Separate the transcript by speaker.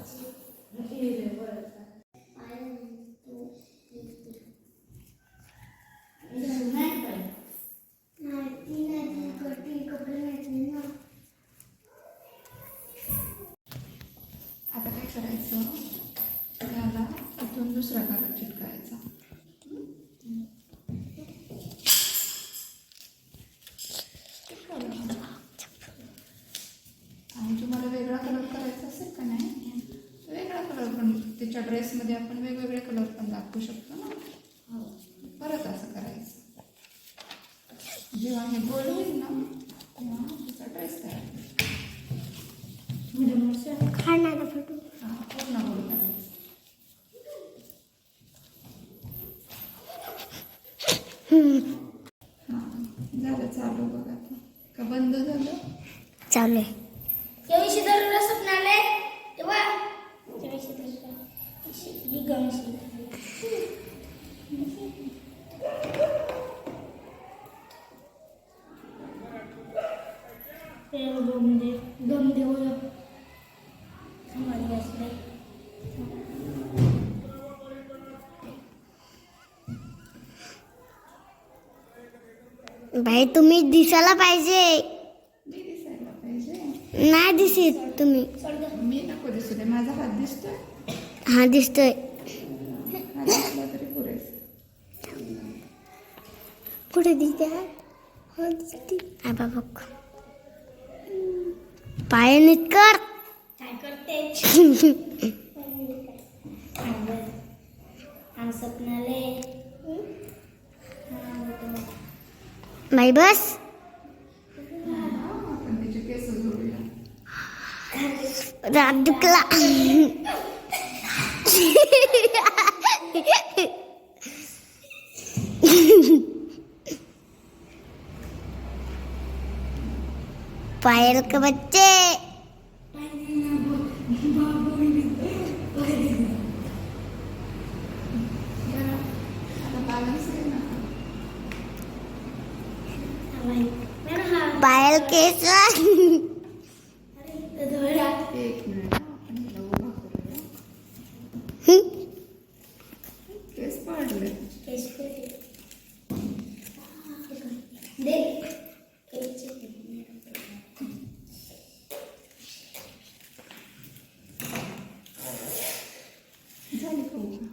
Speaker 1: आता काय करायचं, याला इथून दुसरा कागद चिटकायचा. आणि तुम्हाला वेगळा कलर करायचा असेल का नाही, वेगळा कलर पण त्याच्या ड्रेसमध्ये आपण वेगवेगळे कलर पण दाखवू शकतो ना. परत असं करायचं. जेव्हा हे गोल होईल ना तेव्हा त्याचा ड्रेस तयार होईल.
Speaker 2: खाण्याचा फोटो
Speaker 1: पूर्ण गोल करायचं. झालं चालू बघा. का बंद झालं?
Speaker 2: चालू आहे. तेव्हा दररोज स्वप्नाले तेव्हा ही गणशी गमदे भाई तुम्ही दिसायला पाहिजे.
Speaker 1: मी दिसायला पाहिजे?
Speaker 2: नाही दिसत तुम्ही.
Speaker 1: मी नको दिसू दे. माझा हात दिसतोय?
Speaker 2: हा दिसतोय.
Speaker 1: हात दिसला तरी पुरेस.
Speaker 2: कुठे दिसते? हा दिसते. आबा बघ पाय नीट कर. काय करते? By bus.
Speaker 1: आपण त्याचे केस जोडूया.
Speaker 2: रात दुखला. पायल के बच्चे पायल केस.
Speaker 1: एक मिनिट आपण हिला उभा करूया. केस पाडले. झाली का उभा?